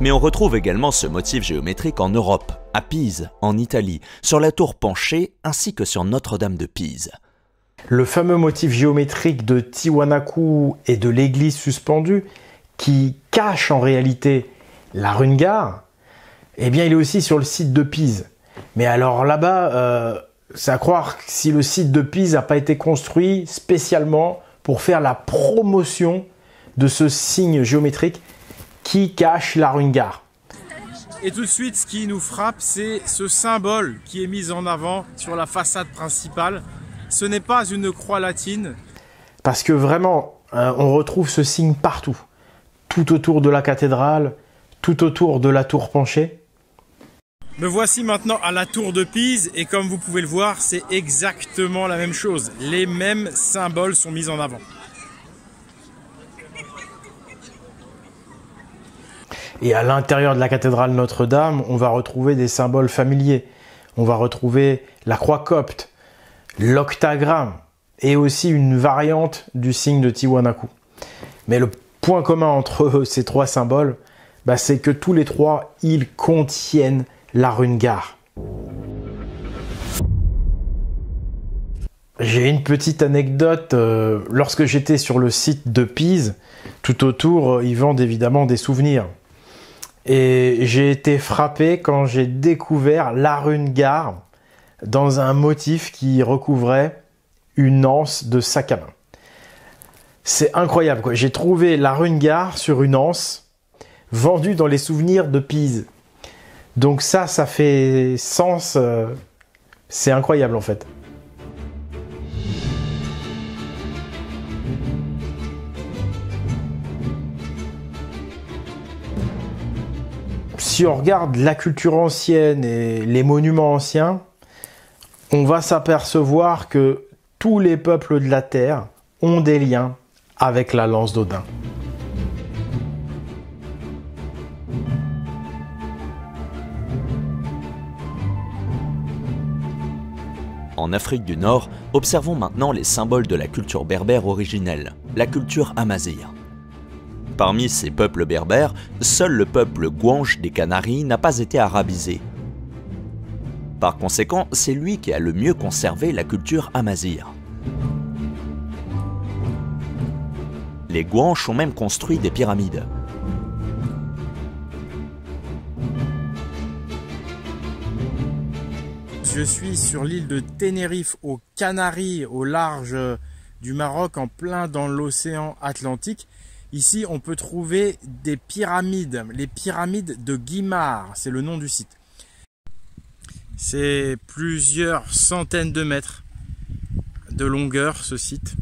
S2: Mais on retrouve également ce motif géométrique en Europe, à Pise, en Italie, sur la tour penchée ainsi que sur Notre-Dame de Pise.
S1: Le fameux motif géométrique de Tiwanaku et de l'église suspendue, qui cache en réalité la rune-gare, eh bien il est aussi sur le site de Pise. Mais alors là-bas, c'est à croire que si le site de Pise n'a pas été construit spécialement pour faire la promotion de ce signe géométrique qui cache la rune-gare.
S4: Et tout de suite, ce qui nous frappe, c'est ce symbole qui est mis en avant sur la façade principale. Ce n'est pas une croix latine.
S1: Parce que vraiment, on retrouve ce signe partout. Tout autour de la cathédrale, tout autour de la tour penchée.
S4: Me voici maintenant à la tour de Pise et comme vous pouvez le voir, c'est exactement la même chose. Les mêmes symboles sont mis en avant.
S1: Et à l'intérieur de la cathédrale Notre-Dame, on va retrouver des symboles familiers. On va retrouver la croix copte, l'octagramme et aussi une variante du signe de Tiwanaku. Mais le point commun entre ces trois symboles, c'est que tous les trois, ils contiennent la rune-gare. J'ai une petite anecdote. Lorsque j'étais sur le site de Pise, tout autour, ils vendent évidemment des souvenirs. Et j'ai été frappé quand j'ai découvert la rune-gare dans un motif qui recouvrait une anse de sac à main. C'est incroyable, quoi. J'ai trouvé la rune-gare sur une anse vendue dans les souvenirs de Pise. Donc ça fait sens. C'est incroyable en fait. Si on regarde la culture ancienne et les monuments anciens, on va s'apercevoir que tous les peuples de la Terre ont des liens avec la lance d'Odin.
S2: En Afrique du Nord, observons maintenant les symboles de la culture berbère originelle, la culture amazigh. Parmi ces peuples berbères, seul le peuple Guanche des Canaries n'a pas été arabisé. Par conséquent, c'est lui qui a le mieux conservé la culture amazigh. Les Guanches ont même construit des pyramides.
S4: Je suis sur l'île de Tenerife aux Canaries, au large du Maroc, en plein dans l'océan Atlantique. Ici, on peut trouver des pyramides, les pyramides de Guimard, c'est le nom du site. C'est plusieurs centaines de mètres de longueur, ce site.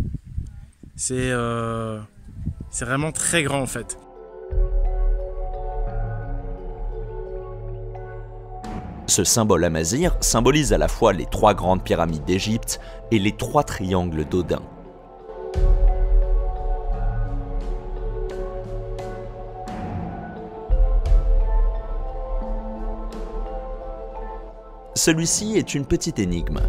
S4: C'est vraiment très grand en fait.
S2: Ce symbole amazigh symbolise à la fois les trois grandes pyramides d'Égypte et les trois triangles d'Odin. Celui-ci est une petite énigme.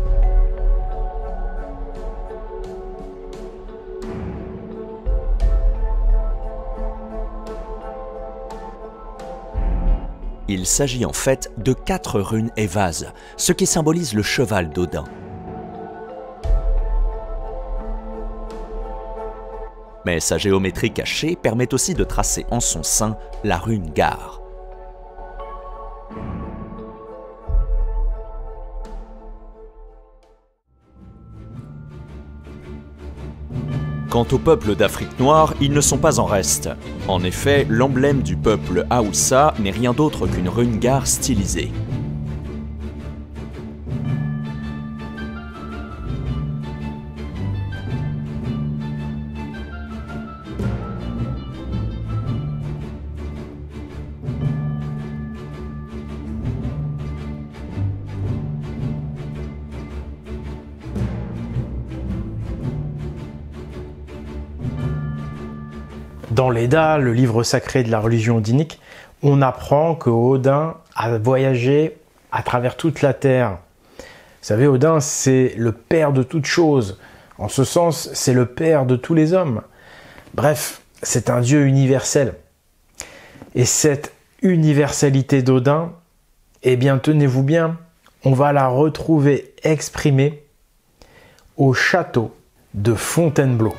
S2: Il s'agit en fait de 4 runes et vases, ce qui symbolise le cheval d'Odin. Mais sa géométrie cachée permet aussi de tracer en son sein la rune Gar. Quant au peuple d'Afrique noire, ils ne sont pas en reste. En effet, l'emblème du peuple Haoussa n'est rien d'autre qu'une rune Gar stylisée.
S1: Dans l'Edda, le livre sacré de la religion odinique, on apprend que Odin a voyagé à travers toute la Terre. Vous savez, Odin, c'est le père de toutes choses. En ce sens, c'est le père de tous les hommes. Bref, c'est un dieu universel. Et cette universalité d'Odin, eh bien, tenez-vous bien, on va la retrouver exprimée au château de Fontainebleau.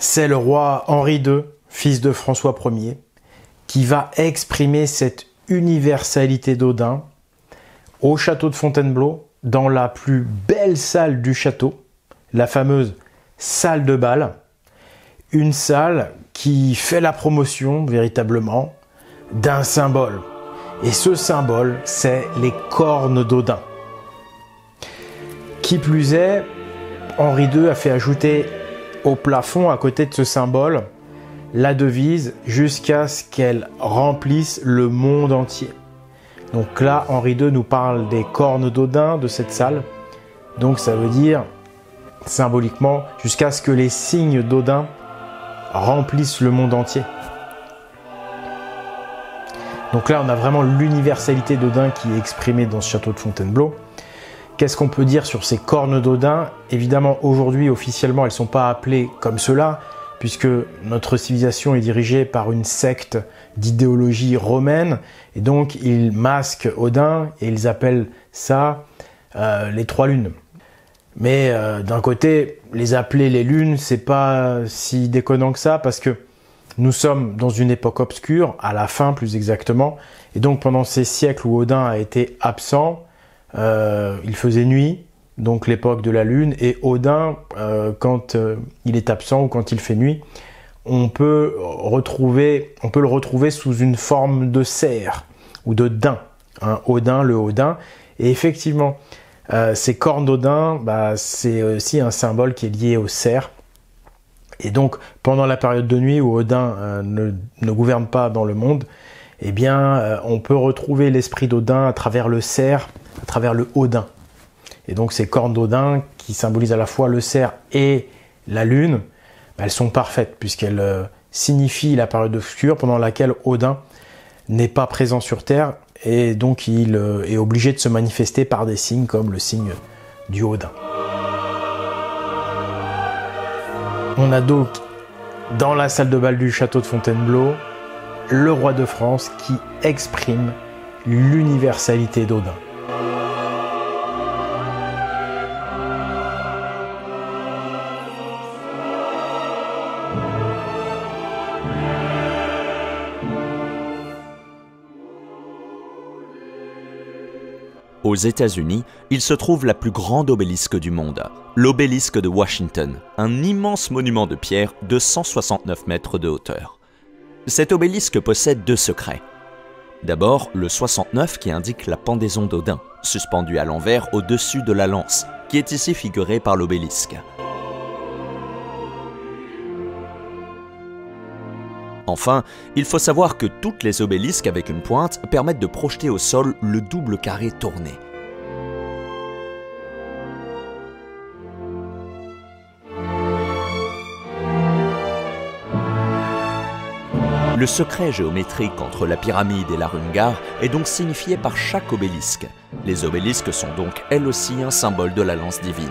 S1: C'est le roi Henri II, fils de François Ier, qui va exprimer cette universalité d'Odin au château de Fontainebleau, dans la plus belle salle du château, la fameuse salle de bal, une salle qui fait la promotion véritablement d'un symbole. Et ce symbole, c'est les cornes d'Odin. Qui plus est, Henri II a fait ajouter au plafond, à côté de ce symbole, la devise jusqu'à ce qu'elle remplisse le monde entier. Donc là, Henri II nous parle des cornes d'Odin de cette salle. Donc ça veut dire, symboliquement, jusqu'à ce que les signes d'Odin remplissent le monde entier. Donc là, on a vraiment l'universalité d'Odin qui est exprimée dans ce château de Fontainebleau. Qu'est-ce qu'on peut dire sur ces cornes d'Odin? Évidemment, aujourd'hui, officiellement, elles ne sont pas appelées comme cela, puisque notre civilisation est dirigée par une secte d'idéologie romaine, et donc ils masquent Odin, et ils appellent ça les trois lunes. Mais d'un côté, les appeler les lunes, c'est pas si déconnant que ça, parce que nous sommes dans une époque obscure, à la fin plus exactement, et donc pendant ces siècles où Odin a été absent, il faisait nuit, donc l'époque de la lune, et Odin, quand il est absent ou quand il fait nuit, on peut le retrouver sous une forme de cerf ou de daim, hein, Odin, le Odin. Et effectivement, ces cornes d'Odin, c'est aussi un symbole qui est lié au cerf. Et donc, pendant la période de nuit où Odin ne gouverne pas dans le monde, eh bien, on peut retrouver l'esprit d'Odin à travers le cerf, à travers le Odin. Et donc ces cornes d'Odin, qui symbolisent à la fois le cerf et la lune, elles sont parfaites, puisqu'elles signifient la période obscure pendant laquelle Odin n'est pas présent sur Terre, et donc il est obligé de se manifester par des signes comme le signe du Odin. On a donc, dans la salle de bal du château de Fontainebleau, le roi de France qui exprime l'universalité d'Odin.
S2: Aux États-Unis, il se trouve la plus grande obélisque du monde, l'obélisque de Washington, un immense monument de pierre de 169 mètres de hauteur. Cet obélisque possède deux secrets. D'abord, le 69 qui indique la pendaison d'Odin, suspendue à l'envers au-dessus de la lance, qui est ici figurée par l'obélisque. Enfin, il faut savoir que toutes les obélisques avec une pointe permettent de projeter au sol le double carré tourné. Le secret géométrique entre la pyramide et la Rungar est donc signifié par chaque obélisque. Les obélisques sont donc elles aussi un symbole de la lance divine.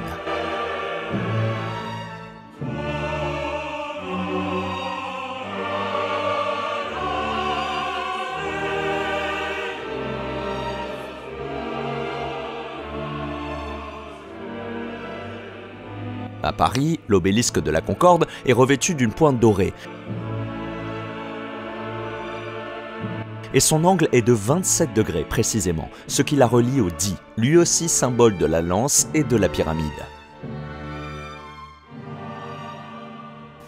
S2: À Paris, l'obélisque de la Concorde est revêtu d'une pointe dorée. Et son angle est de 27 degrés précisément, ce qui la relie au Di, lui aussi symbole de la lance et de la pyramide.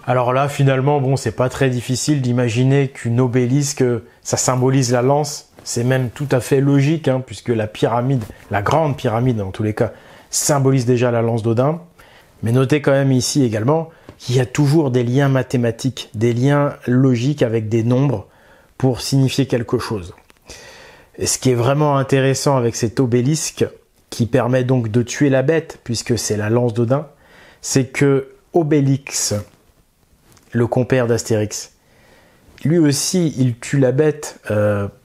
S1: Alors là, finalement, bon, c'est pas très difficile d'imaginer qu'une obélisque, ça symbolise la lance. C'est même tout à fait logique, hein, puisque la pyramide, la grande pyramide en tous les cas, symbolise déjà la lance d'Odin. Mais notez quand même ici également qu'il y a toujours des liens mathématiques, des liens logiques avec des nombres pour signifier quelque chose. Et ce qui est vraiment intéressant avec cet obélisque, qui permet donc de tuer la bête, puisque c'est la lance d'Odin, c'est que Obélix, le compère d'Astérix, lui aussi, il tue la bête.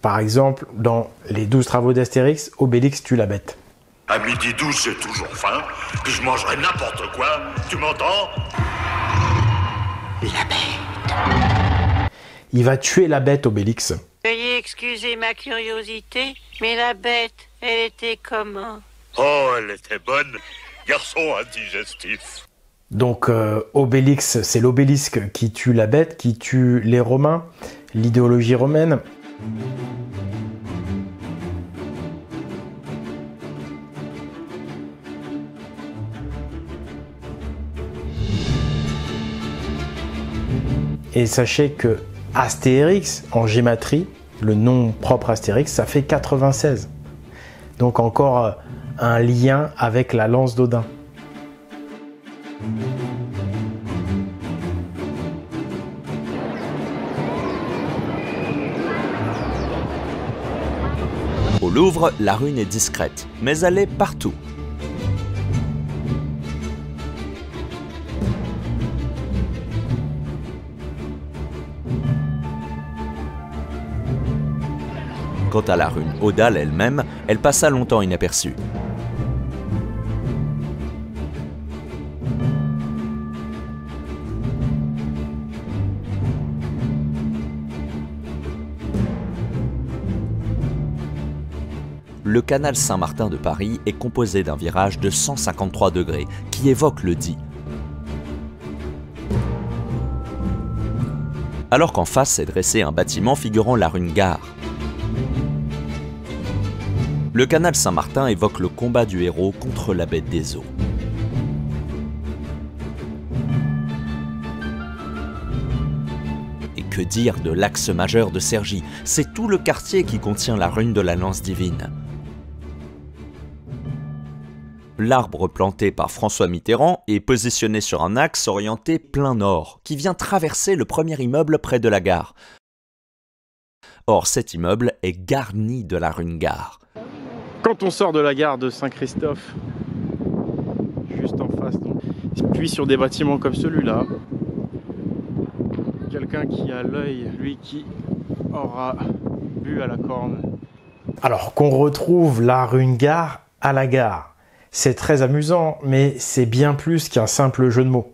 S1: Par exemple, dans les 12 travaux d'Astérix, Obélix tue la bête.
S5: À midi 12, j'ai toujours faim, puis je mangerai n'importe quoi, tu m'entends?
S6: La bête.
S1: Il va tuer la bête, Obélix.
S6: Veuillez excuser ma curiosité, mais la bête, elle était comment?
S5: Oh, elle était bonne, garçon indigestif.
S1: Donc Obélix, c'est l'obélisque qui tue la bête, qui tue les Romains, l'idéologie romaine. Et sachez que Astérix, en gématrie, le nom propre Astérix, ça fait 96. Donc encore un lien avec la lance d'Odin.
S2: Au Louvre, la rune est discrète, mais elle est partout. Quant à la rune Odal elle-même, elle passa longtemps inaperçue. Le canal Saint-Martin de Paris est composé d'un virage de 153 degrés qui évoque le dit. Alors qu'en face est dressé un bâtiment figurant la rune Gare. Le canal Saint-Martin évoque le combat du héros contre la bête des eaux. Et que dire de l'axe majeur de Cergy? C'est tout le quartier qui contient la rune de la lance divine. L'arbre planté par François Mitterrand est positionné sur un axe orienté plein nord, qui vient traverser le premier immeuble près de la gare. Or, cet immeuble est garni de la rune Gare.
S4: Quand on sort de la gare de Saint-Christophe, juste en face, puis sur des bâtiments comme celui-là, quelqu'un qui a l'œil, lui qui aura bu à la corne.
S1: Alors qu'on retrouve la rune Gare à la gare. C'est très amusant, mais c'est bien plus qu'un simple jeu de mots.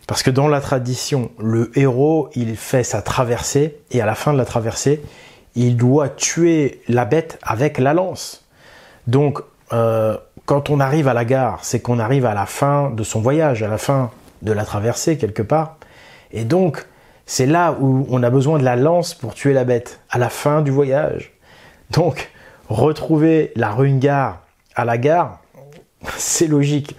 S1: Parce que dans la tradition, le héros, il fait sa traversée, et à la fin de la traversée, il doit tuer la bête avec la lance. Donc, quand on arrive à la gare, c'est qu'on arrive à la fin de son voyage, à la fin de la traversée, quelque part. Et donc, c'est là où on a besoin de la lance pour tuer la bête, à la fin du voyage. Donc, retrouver la rune Gare à la gare, c'est logique.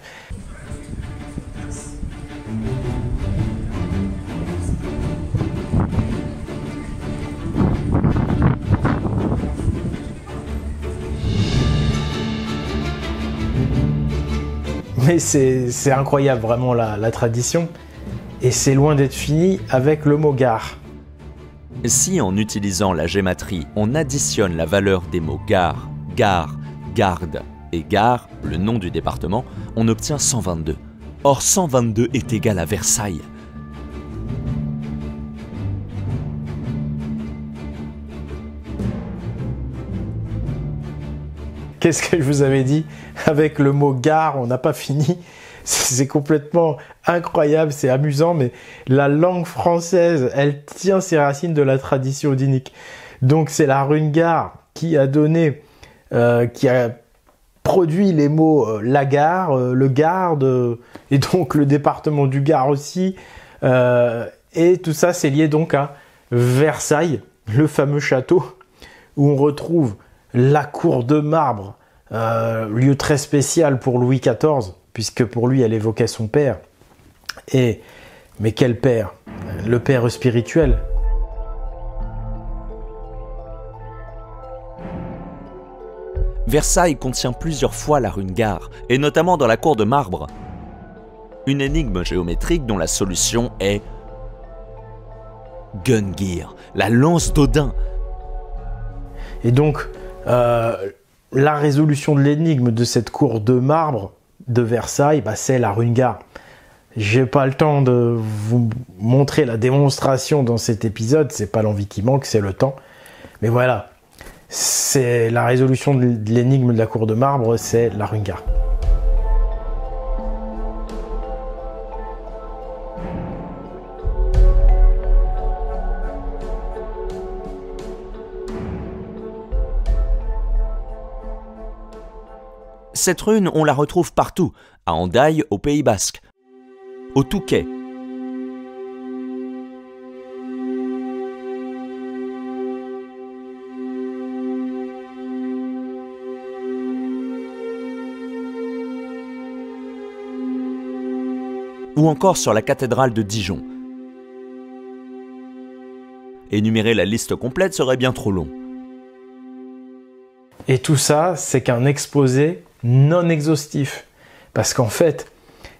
S1: Mais c'est incroyable vraiment la tradition. Et c'est loin d'être fini avec le mot gare.
S2: Si en utilisant la gématrie, on additionne la valeur des mots gare, gare, garde et gare, le nom du département, on obtient 122. Or 122 est égal à Versailles.
S1: Qu'est-ce que je vous avais dit? Avec le mot gare, on n'a pas fini. C'est complètement incroyable, c'est amusant, mais la langue française, elle tient ses racines de la tradition odinique. Donc c'est la rune Gare qui a donné, qui a produit les mots la gare, le garde, et donc le département du Gard aussi. Et tout ça, c'est lié donc à Versailles, le fameux château, où on retrouve la cour de marbre, lieu très spécial pour Louis XIV, puisque pour lui, elle évoquait son père. Mais quel père? Le père spirituel.
S2: Versailles contient plusieurs fois la rune Gare, et notamment dans la cour de marbre. Une énigme géométrique dont la solution est Gungnir, la lance d'Odin.
S1: Et donc, La résolution de l'énigme de cette cour de marbre de Versailles, bah, c'est la Rungar. J'ai pas le temps de vous montrer la démonstration dans cet épisode, c'est pas l'envie qui manque, c'est le temps. Mais voilà, c'est la résolution de l'énigme de la cour de marbre, c'est la Rungar.
S2: Cette rune, on la retrouve partout, à Hendaye, au Pays Basque, au Touquet, ou encore sur la cathédrale de Dijon. Énumérer la liste complète serait bien trop long.
S1: Et tout ça, c'est qu'un exposé non exhaustif. Parce qu'en fait,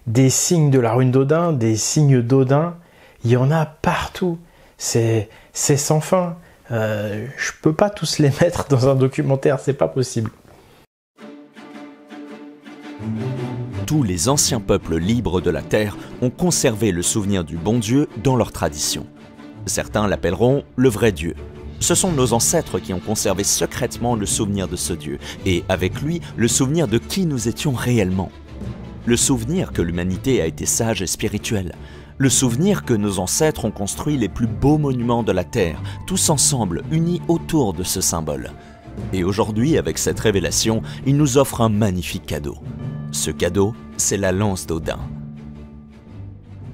S1: des signes de la rune d'Odin, des signes d'Odin, il y en a partout. C'est sans fin. Je peux pas tous les mettre dans un documentaire, c'est pas possible.
S2: Tous les anciens peuples libres de la Terre ont conservé le souvenir du bon Dieu dans leur tradition. Certains l'appelleront le vrai Dieu. Ce sont nos ancêtres qui ont conservé secrètement le souvenir de ce Dieu, et avec lui, le souvenir de qui nous étions réellement. Le souvenir que l'humanité a été sage et spirituelle. Le souvenir que nos ancêtres ont construit les plus beaux monuments de la Terre, tous ensemble, unis autour de ce symbole. Et aujourd'hui, avec cette révélation, ils nous offrent un magnifique cadeau. Ce cadeau, c'est la lance d'Odin.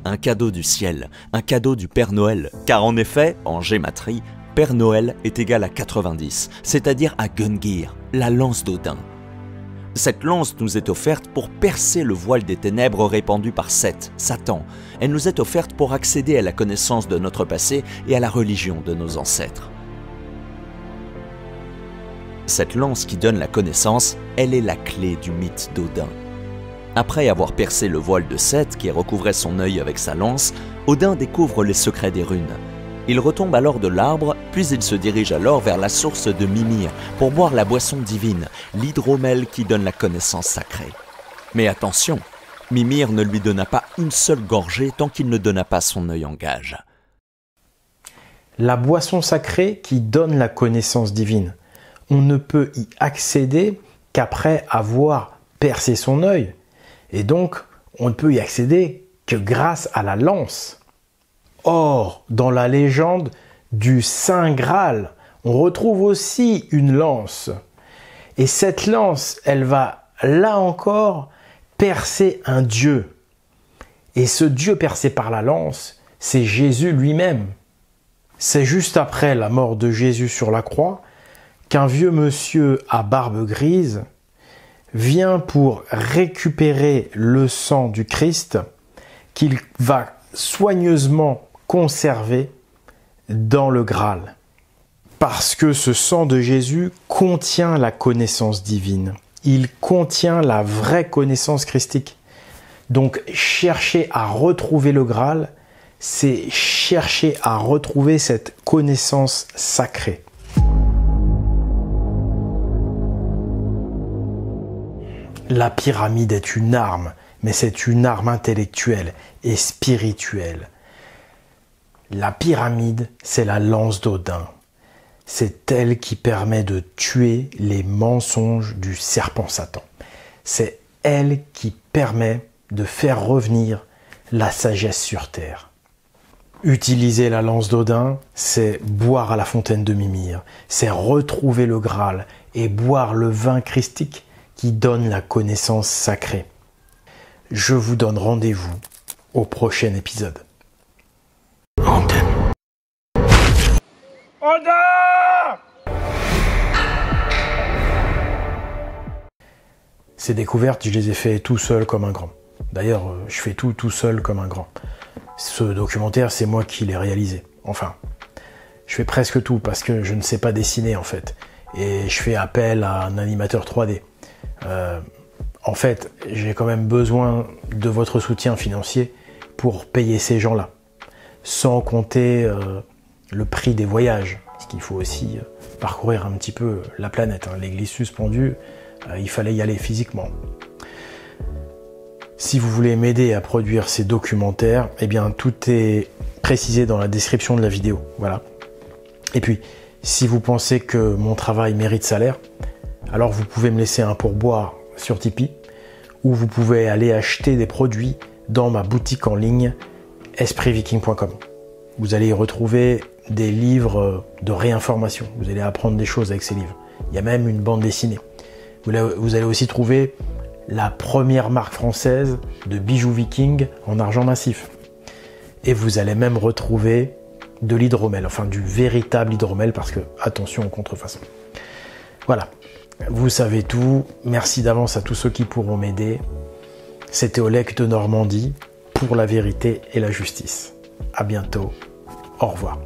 S2: Un cadeau du ciel, un cadeau du Père Noël, car en effet, en gématrie, Père Noël est égal à 90, c'est-à-dire à Gungnir, la lance d'Odin. Cette lance nous est offerte pour percer le voile des ténèbres répandu par Seth, Satan. Elle nous est offerte pour accéder à la connaissance de notre passé et à la religion de nos ancêtres. Cette lance qui donne la connaissance, elle est la clé du mythe d'Odin. Après avoir percé le voile de Seth qui recouvrait son œil avec sa lance, Odin découvre les secrets des runes. Il retombe alors de l'arbre, puis il se dirige alors vers la source de Mimir pour boire la boisson divine, l'hydromel qui donne la connaissance sacrée. Mais attention, Mimir ne lui donna pas une seule gorgée tant qu'il ne donna pas son œil en gage.
S1: La boisson sacrée qui donne la connaissance divine. On ne peut y accéder qu'après avoir percé son œil. Et donc, on ne peut y accéder que grâce à la lance. Or, dans la légende du Saint Graal, on retrouve aussi une lance. Et cette lance, elle va, là encore, percer un dieu. Et ce dieu percé par la lance, c'est Jésus lui-même. C'est juste après la mort de Jésus sur la croix qu'un vieux monsieur à barbe grise vient pour récupérer le sang du Christ qu'il va soigneusement conserver dans le Graal. Parce que ce sang de Jésus contient la connaissance divine. Il contient la vraie connaissance christique. Donc chercher à retrouver le Graal, c'est chercher à retrouver cette connaissance sacrée. La pyramide est une arme, mais c'est une arme intellectuelle et spirituelle. La pyramide, c'est la lance d'Odin. C'est elle qui permet de tuer les mensonges du serpent Satan. C'est elle qui permet de faire revenir la sagesse sur terre. Utiliser la lance d'Odin, c'est boire à la fontaine de Mimir, c'est retrouver le Graal et boire le vin christique qui donne la connaissance sacrée. Je vous donne rendez-vous au prochain épisode. Ces découvertes, je les ai fait tout seul comme un grand. D'ailleurs, je fais tout seul comme un grand. Ce documentaire, c'est moi qui l'ai réalisé. Enfin, je fais presque tout parce que je ne sais pas dessiner en fait. Et je fais appel à un animateur 3D. En fait, j'ai quand même besoin de votre soutien financier pour payer ces gens-là. Sans compter le prix des voyages. Parce qu'il faut aussi parcourir un petit peu la planète. Hein. L'église suspendue, il fallait y aller physiquement. Si vous voulez m'aider à produire ces documentaires, eh bien tout est précisé dans la description de la vidéo. Voilà. Et puis, si vous pensez que mon travail mérite salaire, alors vous pouvez me laisser un pourboire sur Tipeee, ou vous pouvez aller acheter des produits dans ma boutique en ligne espritviking.com. Vous allez y retrouver des livres de réinformation. Vous allez apprendre des choses avec ces livres. Il y a même une bande dessinée. Vous allez aussi trouver la première marque française de bijoux viking en argent massif. Et vous allez même retrouver de l'hydromel, enfin du véritable hydromel, parce que attention aux contrefaçons. Voilà, vous savez tout. Merci d'avance à tous ceux qui pourront m'aider. C'était Oleg de Normandie pour la vérité et la justice. À bientôt. Au revoir.